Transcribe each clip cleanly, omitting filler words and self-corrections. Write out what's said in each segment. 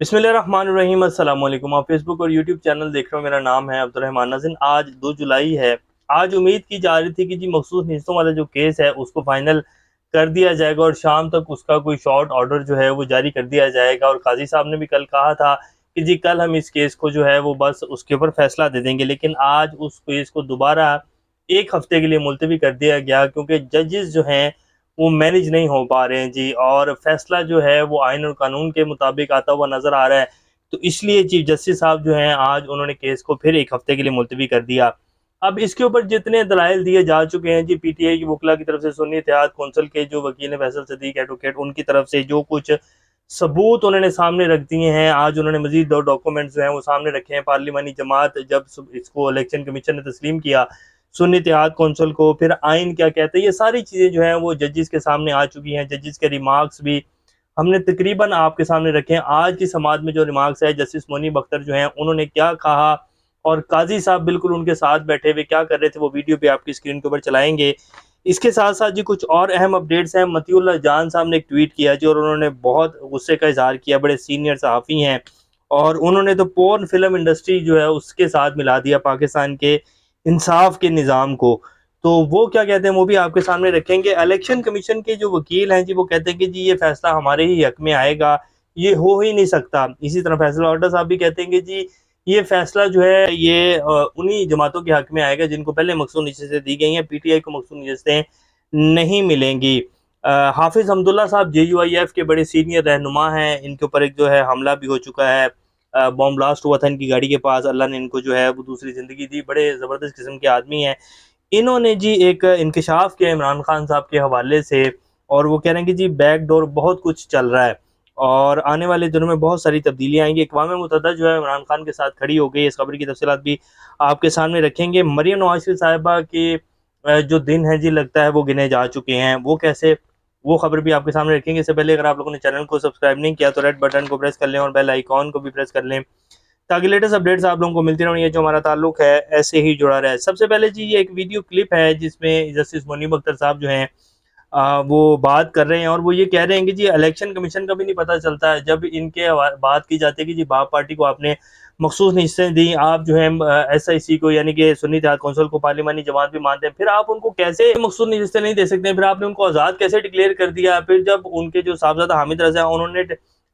बिस्मिल्लाहिर्रहमानिर्रहीम अस्सलाम वालेकुम। आप फेसबुक और यूट्यूब चैनल देख रहे हो। मेरा नाम है अब्दुर्रहमान नाज़िन। आज 2 जुलाई है। आज उम्मीद की जा रही थी कि जी मखसूस हिस्सों वाला जो केस है उसको फाइनल कर दिया जाएगा और शाम तक उसका कोई शॉर्ट ऑर्डर जो है वो जारी कर दिया जाएगा। और काजी साहब ने भी कल कहा था कि जी कल हम इस केस को जो है वो बस उसके ऊपर फैसला दे देंगे, लेकिन आज उस केस को दोबारा 1 हफ्ते के लिए मुलतवी कर दिया गया क्योंकि जजेस जो हैं वो मैनेज नहीं हो पा रहे हैं जी, और फैसला जो है वो आइन और कानून के मुताबिक आता हुआ नजर आ रहा है। तो इसलिए चीफ जस्टिस साहब जो हैं आज उन्होंने केस को फिर 1 हफ्ते के लिए मुलतवी कर दिया। अब इसके ऊपर जितने दलाइल दिए जा चुके हैं जी, पीटीआई की वकला की तरफ से, सुन्नी इत्तेहाद कौंसिल के जो वकील हैं फैसल सदीक एडवोकेट, उनकी तरफ से जो कुछ सबूत उन्होंने सामने रख दिए हैं, आज उन्होंने मजीद 2 डॉक्यूमेंट्स जो हैं वो सामने रखे हैं। पार्लिमानी जमात जब इसको इलेक्शन कमीशन ने तस्लीम किया सुन्नी इत्तेहाद कौंसिल को, फिर आइन क्या कहते हैं, ये सारी चीज़ें जो हैं वो जजेस के सामने आ चुकी हैं। जजेस के रिमार्क्स भी हमने तकरीबन आपके सामने रखे हैं। आज की समाज में जो रिमार्क्स है, जस्टिस मुनीब अख्तर जो हैं उन्होंने क्या कहा और काजी साहब बिल्कुल उनके साथ बैठे हुए क्या कर रहे थे, वो वीडियो भी आपकी स्क्रीन के ऊपर चलाएंगे। इसके साथ साथ जी कुछ और अहम अपडेट्स हैं। मतीउल्लाह जान साहब ने एक ट्वीट किया जी और उन्होंने बहुत गुस्से का इजहार किया। बड़े सीनियर सहाफ़ी हैं और उन्होंने तो पोर्न फिल्म इंडस्ट्री जो है उसके साथ मिला दिया पाकिस्तान के इंसाफ के निज़ाम को। तो वो क्या कहते हैं वो भी आपके सामने रखेंगे। इलेक्शन कमीशन के जो वकील हैं जी वो कहते हैं कि जी ये फैसला हमारे ही हक में आएगा, ये हो ही नहीं सकता। इसी तरह फैसल ऑर्डर साहब भी कहते हैं कि जी ये फैसला जो है ये उन्हीं जमातों के हक में आएगा जिनको पहले मखसूस नशिस्तें दी गई हैं, पीटीआई को मखसूस नशिस्तें नहीं मिलेंगी। हाफिज हमदुल्ला साहब जेयूआईएफ के बड़े सीनियर रहनुमा हैं, इनके ऊपर एक जो है हमला भी हो चुका है, बॉम्ब ब्लास्ट हुआ था इनकी गाड़ी के पास, अल्लाह ने इनको जो है वो दूसरी ज़िंदगी दी। बड़े ज़बरदस्त किस्म के आदमी हैं। इन्होंने जी एक इंकशाफ किया इमरान खान साहब के हवाले से और वो कह रहे हैं कि जी बैकडोर बहुत कुछ चल रहा है और आने वाले दिनों में बहुत सारी तब्दीलियाँ आएंगी। अक़वाम मुत्तहिदा जो है इमरान खान के साथ खड़ी हो गई। इस खबर की तफसीलात भी आपके सामने रखेंगे। मरियम नवाज शरीफ साहिबा के जो दिन है जी लगता है वो गिने जा चुके हैं, वो कैसे, वो खबर भी आपके सामने रखेंगे। इससे पहले अगर आप लोगों ने चैनल को सब्सक्राइब नहीं किया तो रेड बटन को प्रेस कर लें और बेल आइकॉन को भी प्रेस कर लें ताकि लेटेस्ट अपडेट्स आप लोगों को मिलती रहें। ये जो हमारा ताल्लुक है ऐसे ही जुड़ा रहे। सबसे पहले जी ये एक वीडियो क्लिप है जिसमें जस्टिस मुनीब अख्तर साहब जो हैं वो बात कर रहे हैं और वो ये कह रहे हैं कि जी इलेक्शन कमीशन का भी नहीं पता चलता है। जब इनके बात की जाती है कि जी बाप पार्टी को आपने मखसूस नशिस्तें दी, आप जो है एसआईसी को यानी कि सुन्नी इत्तेहाद कौंसिल को पार्लिमानी जमात भी मानते हैं, फिर आप उनको कैसे मखसूस नशिस्तें नहीं दे सकते? फिर आपने उनको आज़ाद कैसे डिक्लेयर कर दिया? फिर जब उनके जो साहबजादा हामिद रजा उन्होंने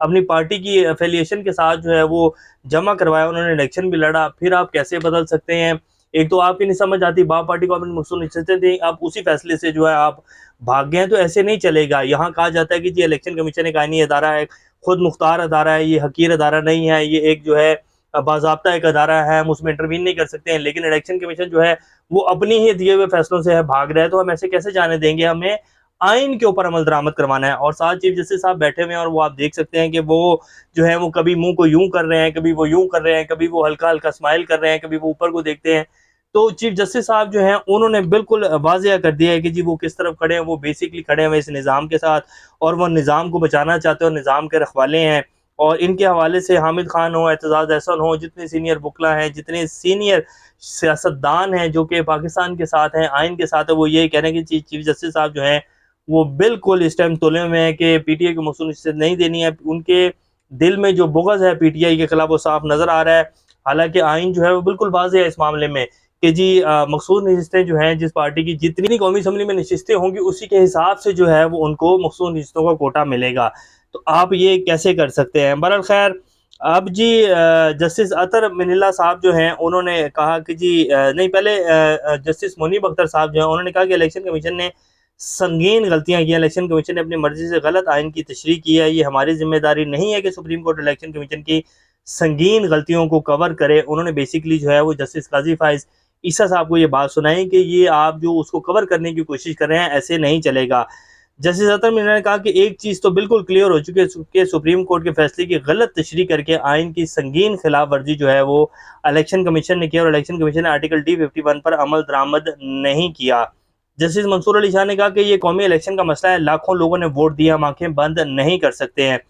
अपनी पार्टी की एफिलिएशन के साथ जो है वो जमा करवाया, उन्होंने इलेक्शन भी लड़ा, फिर आप कैसे बदल सकते हैं? एक तो आपकी नहीं समझ आती, बाप पार्टी को आपने मखसूस नशिस्तें दी, आप उसी फैसले से जो है आप भाग गए हैं, तो ऐसे नहीं चलेगा। यहाँ कहा जाता है कि जी इलेक्शन कमीशन एक आईनी अदारा है, खुद मुख्तार अदारा है, ये हकीर अदारा नहीं है, ये एक जो है बाज़ाब्ता एक अदारा है, हम उसमें इंटरवीन नहीं कर सकते हैं। लेकिन इलेक्शन कमीशन जो है वो अपनी ही दिए हुए फैसलों से है भाग रहा है, तो हम ऐसे कैसे जाने देंगे? हमें आइन के ऊपर अमल दरामद करवाना है। और साथ चीफ जस्टिस साहब बैठे हुए हैं और वो आप देख सकते हैं कि वो जो है वो कभी मुंह को यूं कर रहे हैं, कभी वो यूं कर रहे हैं, कभी वो हल्का हल्का स्माइल कर रहे हैं, कभी वो ऊपर को देखते हैं। तो चीफ जस्टिस साहब जो हैं उन्होंने बिल्कुल वाज़िया कर दिया है कि जी वो किस तरफ खड़े हैं। वो बेसिकली खड़े हैं इस निज़ाम के साथ और वो निज़ाम को बचाना चाहते हैं और निज़ाम के रखवाले हैं। और इनके हवाले से हामिद खान हो, एतजाज़ अहसन हो, जितने सीनियर वकला हैं, जितने सीनियर सियासतदान हैं जो कि पाकिस्तान के साथ हैं, आइन के साथ है, वो ये कह रहे हैं कि चीफ जस्टिस साहब जो हैं वो बिल्कुल इस टाइम तुले में है कि पीटीआई को मखसूस नशिस्तें नहीं देनी है। उनके दिल में जो बुग़्ज़ है पीटीआई के खिलाफ वो साफ नज़र आ रहा है। हालांकि आइन जो है वो बिल्कुल वाज़ेह है इस मामले में कि जी मखसूस नशिस्तें जो हैं जिस पार्टी की जितनी कौमी असम्बली में नशिस्तें होंगी उसी के हिसाब से जो है वो उनको मखसूस नशिस्तों का कोटा मिलेगा। तो आप ये कैसे कर सकते हैं? बहरहाल खैर अब जी जस्टिस अतर मिनिल्ला साहब जो हैं उन्होंने कहा कि जी नहीं पहले जस्टिस मुनीब अख्तर साहब जो हैं उन्होंने कहा कि इलेक्शन कमीशन ने संगीन गलतियां की हैं। इलेक्शन कमीशन ने अपनी मर्जी से गलत आइन की तशरीह की है। ये हमारी जिम्मेदारी नहीं है कि सुप्रीम कोर्ट इलेक्शन कमीशन की संगीन गलतियों को कवर करे। उन्होंने बेसिकली जो है वो जस्टिस काजी फाइज ईसा साहब को ये बात सुनाई कि ये आप जो उसको कवर करने की कोशिश कर रहे हैं ऐसे नहीं चलेगा। जस्टिस अतर मिर्जा ने कहा कि एक चीज़ तो बिल्कुल क्लियर हो चुकी है कि सुप्रीम कोर्ट के फैसले की गलत तशरीह करके आइन की संगीन खिलाफ वर्जी जो है वो इलेक्शन कमीशन ने किया और इलेक्शन कमीशन ने आर्टिकल D51 पर अमल दरामद नहीं किया। जस्टिस मंसूर अली शाह ने कहा कि ये कौमी इलेक्शन का मसला है, लाखों लोगों ने वोट दिया, हम आंखें बंद नहीं कर सकते हैं।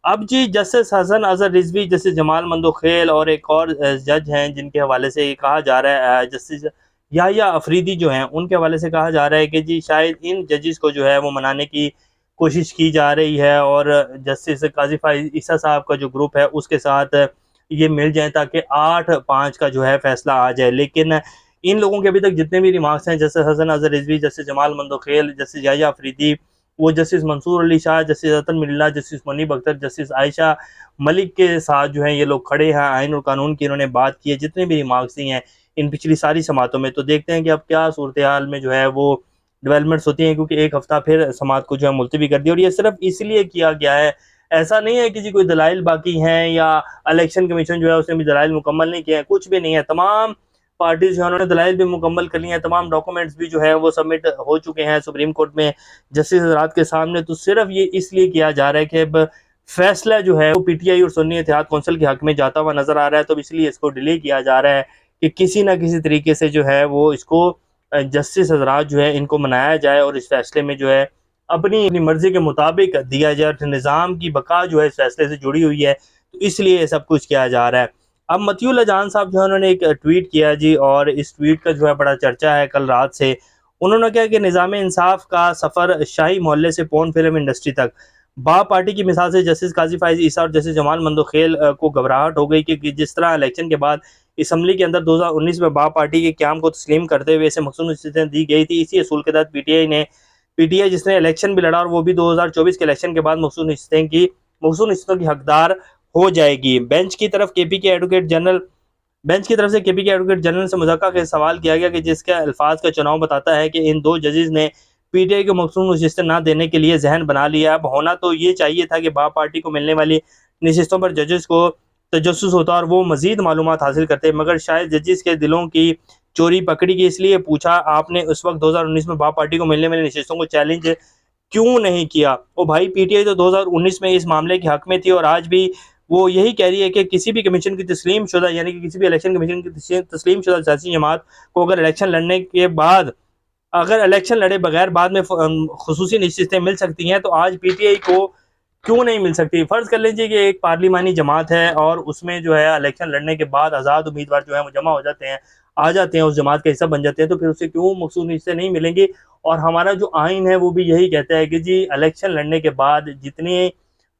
अब जी जस्टिस हसन अजहर रिजवी, जस्टिस जमाल मंदोखेल और एक और जज हैं जिनके हवाले से ये कहा जा रहा है, जस्टिस याहिया अफरीदी जो हैं उनके हवाले से कहा जा रहा है कि जी शायद इन जजेस को जो है वो मनाने की कोशिश की जा रही है और जस्टिस काजी फाइज ईसा साहब का जो ग्रुप है उसके साथ ये मिल जाए ताकि 8-5 का जो है फैसला आ जाए। लेकिन इन लोगों के अभी तक जितने भी रिमार्क्स हैं, जैसे हसन अजहर रिजवी, जैसे जमाल मंदोखेल, जैसे याया अफरीदी, वो जस्टिस मंसूर अली शाह, जस्टिस अतन मिल्ला, जस्टिस मुनीब अख्तर, जस्टिस आयशा मलिक के साथ जो है ये लोग खड़े हैं। आइन और कानून की इन्होंने बात की है, जितने भी रिमार्क्स दी हैं इन पिछली सारी समातों में। तो देखते हैं कि अब क्या सूरत हाल में जो है वो डेवलपमेंट्स होती हैं, क्योंकि एक हफ्ता फिर समात को जो है मुलतवी कर दिया और ये सिर्फ इसलिए किया गया है, ऐसा नहीं है कि जी कोई दलाइल बाकी हैं या इलेक्शन कमीशन जो है उसने भी दलाइल मुकम्मल नहीं किए हैं, कुछ भी नहीं है। तमाम पार्टीज जो है उन्होंने दलाइल भी मुकम्मल कर लिए हैं, तमाम डॉक्यूमेंट्स भी जो है वो सबमिट हो चुके हैं सुप्रीम कोर्ट में जस्टिस हजरात के सामने। तो सिर्फ ये इसलिए किया जा रहा है कि अब फैसला जो है वो पीटीआई और सुन्नी इत्तेहाद कौंसिल के हक में जाता हुआ नजर आ रहा है, तो इसलिए इसको डिले किया जा रहा है कि किसी ना किसी तरीके से जो है वो इसको जस्टिस हजरात जो है इनको मनाया जाए और इस फैसले में जो है अपनी मर्जी के मुताबिक दिया जाए। निज़ाम की बका जो है इस फैसले से जुड़ी हुई है, तो इसलिए सब कुछ किया जा रहा है। अब मतियुल्लाह जान साहब जो है उन्होंने एक ट्वीट किया जी, और इस ट्वीट का जो है बड़ा चर्चा है कल रात से। उन्होंने कहा कि निज़ाम इंसाफ का सफ़र शाही मोहल्ले से पोर्न फिल्म इंडस्ट्री तक, बा पार्टी की मिसाल से जस्टिस काजी फाइज ईसा और जस्टिस जमाल मंदोखेल को घबराहट हो गई कि जिस तरह इलेक्शन के बाद असम्बली के अंदर 2019 में बा पार्टी के क्याम को तस्लीम करते हुए इसे मखसूस नसीहतें दी गई थी, इसी असूल के तहत पीटीआई जिसने इलेक्शन भी लड़ा और वो भी 2024 के इलेक्शन के बाद मखसूस नसीहतों की हकदार हो जाएगी। बेंच की तरफ से केपी के एडवोकेट जनरल से मुज़ाकरा के सवाल किया गया कि जिसके अल्फाज का चुनाव बताता है कि इन दो जजेस ने पीटीआई को मखसूस नशिस्तें ना देने के लिए जहन बना लिया। अब होना तो ये चाहिए था कि बा पार्टी को मिलने वाली नशिस्तों पर जजेस को तजस्सुस होता और वो मजीद मालूमात हासिल करते, मगर शायद जजेस के दिलों की चोरी पकड़ी गई। इसलिए पूछा, आपने उस वक्त 2019 में बा पार्टी को मिलने वाली नशिस्तों को चैलेंज क्यों नहीं किया? ओ भाई, पीटीआई तो 2019 में इस मामले के हक में थी और आज भी वो यही कह रही है कि किसी भी कमीशन की तस्लीम शुदा, यानी कि किसी भी इलेक्शन कमीशन की तस्लीम शुदा सियासी जमात को अगर इलेक्शन लड़ने के बाद, अगर इलेक्शन लड़े बगैर बाद में खुसूसी नशिस्तें मिल सकती हैं, तो आज पीटीआई को क्यों नहीं मिल सकती? फर्ज कर लीजिए कि एक पार्लिमानी जमात है और उसमें जो है इलेक्शन लड़ने के बाद आज़ाद उम्मीदवार जो है वो जमा हो जाते हैं, आ जाते हैं, उस जमात का हिस्सा बन जाते हैं, तो फिर उसे क्यों मखसूस नशिस्तें नहीं मिलेंगी? और हमारा जो आइन है वो भी यही कहता है कि जी इलेक्शन लड़ने के बाद जितनी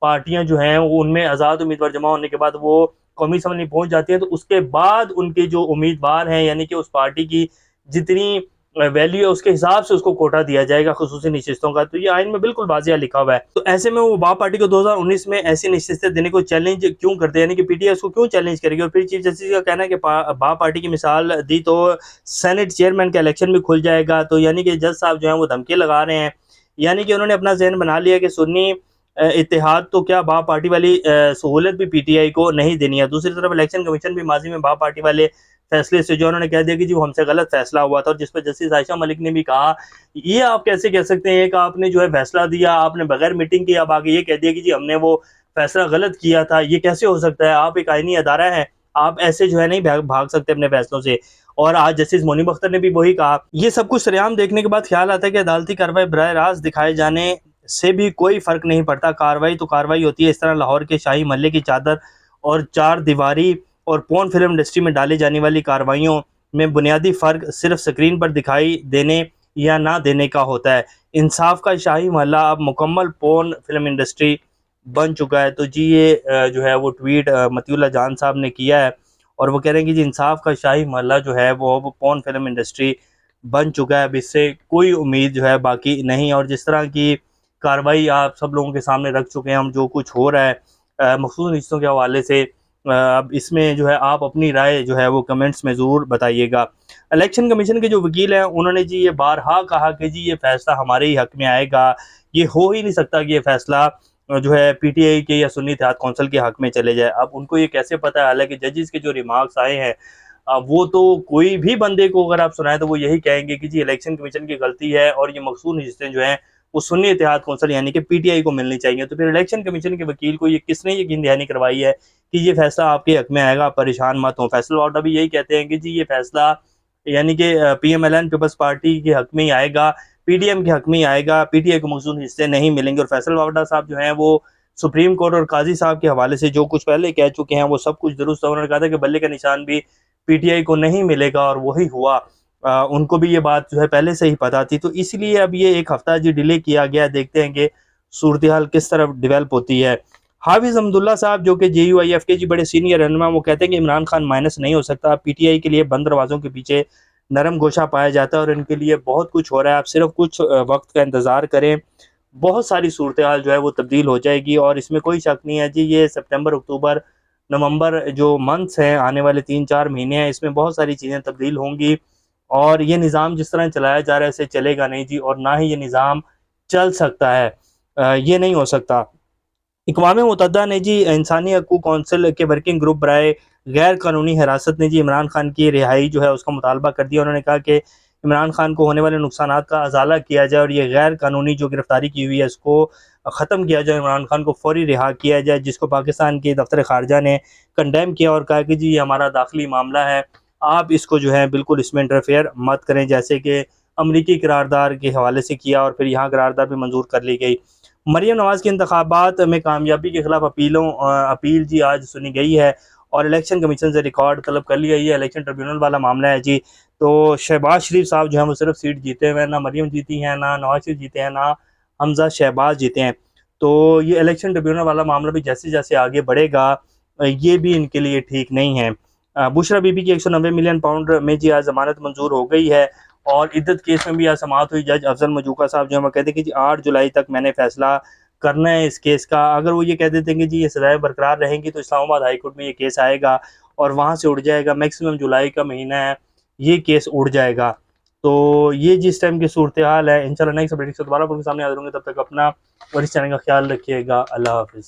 पार्टियां जो हैं वो उनमें आज़ाद उम्मीदवार जमा होने के बाद वो कौमी असम्बली पहुंच जाती हैं, तो उसके बाद उनके जो उम्मीदवार हैं यानी कि उस पार्टी की जितनी वैल्यू है उसके हिसाब से उसको कोटा दिया जाएगा खुसूसी नशिस्तों का। तो ये आइन में बिल्कुल वाज़िया लिखा हुआ है। तो ऐसे में वो बा पार्टी को 2019 में ऐसी नशिस्तें देने को चैलेंज क्यों करते हैं, यानी कि पीटीआई उसको क्यों चैलेंज करेगी? और फिर चीफ जस्टिस का कहना है कि बा पार्टी की मिसाल दी तो सेनेट चेयरमैन का इलेक्शन भी खुल जाएगा। तो यानी कि जज साहब जो है वो धमकी लगा रहे हैं, यानी कि उन्होंने अपना जहन बना लिया कि सुन्नी इत्तेहाद तो क्या बा पार्टी वाली सहूलत भी पीटीआई को नहीं देनी है। दूसरी तरफ इलेक्शन कमीशन भी माजी में बा पार्टी वाले फैसले से जो उन्होंने कह दिया कि जी वो हमसे गलत फैसला हुआ था, और जिस पर जस्टिस आयशा मलिक ने भी कहा, ये आप कैसे कह सकते हैं कि आपने जो है फैसला दिया, आपने बगैर मीटिंग की अब आगे ये कह दिया कि जी हमने वो फैसला गलत किया था, ये कैसे हो सकता है? आप एक आईनी अदारा है, आप ऐसे जो है नहीं भाग सकते अपने फैसलों से। और आज जस्टिस मुनीब अख्तर ने भी वही कहा। ये सब कुछ सरेआम देखने के बाद ख्याल आता है कि अदालती कार्रवाई बराह रास्त दिखाए जाने से भी कोई फर्क नहीं पड़ता। कार्रवाई तो कार्रवाई होती है। इस तरह लाहौर के शाही महल्ले की चादर और चार दीवारी और पोर्न फिल्म इंडस्ट्री में डाली जाने वाली कार्रवाइयों में बुनियादी फ़र्क सिर्फ स्क्रीन पर दिखाई देने या ना देने का होता है। इंसाफ का शाही महल्ला अब मुकम्मल पोर्न फिल्म इंडस्ट्री बन चुका है। तो जी ये जो है वो ट्वीट मतियुल्लाह जान साहब ने किया है और वो कह रहे हैं कि जी इंसाफ का शाही महल्ला जो है वो अब पोर्न फिल्म इंडस्ट्री बन चुका है, अब इससे कोई उम्मीद जो है बाकी नहीं। और जिस तरह की कार्रवाई आप सब लोगों के सामने रख चुके हैं हम, जो कुछ हो रहा है मखसूस रिश्तों के हवाले से, अब इसमें जो है आप अपनी राय जो है वो कमेंट्स में ज़रूर बताइएगा। इलेक्शन कमीशन के जो वकील हैं उन्होंने जी ये बारहा कहा कि जी ये फैसला हमारे ही हक में आएगा, ये हो ही नहीं सकता कि ये फैसला जो है पीटीआई के या सुन्नी इत्तेहाद कौंसिल के हक में चले जाए। अब उनको ये कैसे पता है? हालांकि जजेस के जो रिमार्क्स आए हैं वो तो कोई भी बंदे को अगर आप सुनाएं तो वो यही कहेंगे कि जी इलेक्शन कमीशन की गलती है और ये मखसूस नशिस्तें जो हैं वो सुन्नी इत्तेहाद कौंसिल यानी कि पीटीआई को मिलनी चाहिए। तो फिर इलेक्शन कमीशन के वकील को ये किसने यकीन दहानी करवाई है कि ये फैसला आपके हक में आएगा, परेशान मत हो? फैसल वार्डा भी यही कहते हैं कि जी ये फैसला यानी कि पीएमएलएन पीपल्स पार्टी के हक में ही आएगा, पीडीएम के हक में ही आएगा, पीटीआई को मखसूस हिस्से नहीं मिलेंगे। और फैसल वार्डा साहब जो हैं वो सुप्रीम कोर्ट और काजी साहब के हवाले से जो कुछ पहले कह चुके हैं वो सब कुछ दुरुस्त है। उन्होंने कहा था कि बल्ले का निशान भी पीटीआई को नहीं मिलेगा और वही हुआ। उनको भी ये बात जो है पहले से ही पता थी। तो इसलिए अब ये एक हफ्ता जी डिले किया गया। देखते हैं कि सूरत हाल किस तरफ डेवलप होती है। हाफिज अहमदुल्ला साहब जो कि JUIF के जी बड़े सीनियर रहनुमा, वो कहते हैं कि इमरान खान माइनस नहीं हो सकता। PTI के लिए बंद दरवाज़ों के पीछे नरम गोशा पाया जाता है और इनके लिए बहुत कुछ हो रहा है। आप सिर्फ कुछ वक्त का इंतज़ार करें, बहुत सारी सूरत हाल जो है वो तब्दील हो जाएगी। और इसमें कोई शक नहीं है जी, ये सितंबर, अक्टूबर, नवंबर जो मंथ्स हैं, आने वाले 3-4 महीने हैं, इसमें बहुत सारी चीज़ें तब्दील होंगी। और ये निज़ाम जिस तरह चलाया जा रहा है, इसे चलेगा नहीं जी, और ना ही ये निज़ाम चल सकता है। ये नहीं हो सकता। अक़वाम मुत्तहिदा ने जी इंसानी हकूक़ कौंसिल के वर्किंग ग्रुप बराए गैर कानूनी हिरासत ने जी इमरान खान की रिहाई जो है उसका मुतालबा कर दिया। उन्होंने कहा कि इमरान खान को होने वाले नुकसानात का अज़ाला किया जाए और ये गैर कानूनी जो गिरफ़्तारी की हुई है इसको ख़त्म किया जाए, इमरान खान को फ़ौरी रिहा किया जाए, जिसको पाकिस्तान के दफ्तर ख़ारजा ने कंडेम किया और कहा कि जी ये हमारा दाखिली मामला है, आप इसको जो है बिल्कुल इसमें इंटरफेयर मत करें, जैसे कि अमरीकी करारदाद के हवाले से किया और फिर यहाँ करारदाद भी मंजूर कर ली गई। मरियम नवाज़ के इंतखाबात में कामयाबी के खिलाफ अपील जी आज सुनी गई है और इलेक्शन कमीशन से रिकॉर्ड तलब कर लिया। ये इलेक्शन ट्रिब्यूनल वाला मामला है जी। तो शहबाज शरीफ साहब जो हैं वो सिर्फ सीट जीते हुए हैं, ना मरियम जीती हैं, ना नवाज शरीफ जीते हैं, ना हमजा शहबाज जीते हैं। तो ये इलेक्शन ट्रिब्यूनल वाला मामला भी जैसे जैसे आगे बढ़ेगा, ये भी इनके लिए ठीक नहीं है। बुशरा बीबी की 190 मिलियन पाउंड में जी आज जमानत मंजूर हो गई है और इद्दत केस में भी आज समाअत हुई। जज अफजल मजूका साहब जो है वो कहते हैं कि जी 8 जुलाई तक मैंने फैसला करना है इस केस का। अगर वो ये कह देते हैं कि जी ये सज़ाएं बरकरार रहेंगी तो इस्लामाबाद हाई कोर्ट में ये केस आएगा और वहाँ से उड़ जाएगा। मैक्सिमम जुलाई का महीना है, ये केस उड़ जाएगा। तो ये जिस टाइम की सूरत हाल है, इंशाल्लाह नेक्स्ट अपडेट से दोबारा आपके सामने हाजिर होंगे। तब तक अपना और इस चैनल का ख्याल रखिएगा। अल्लाह हाफिज़।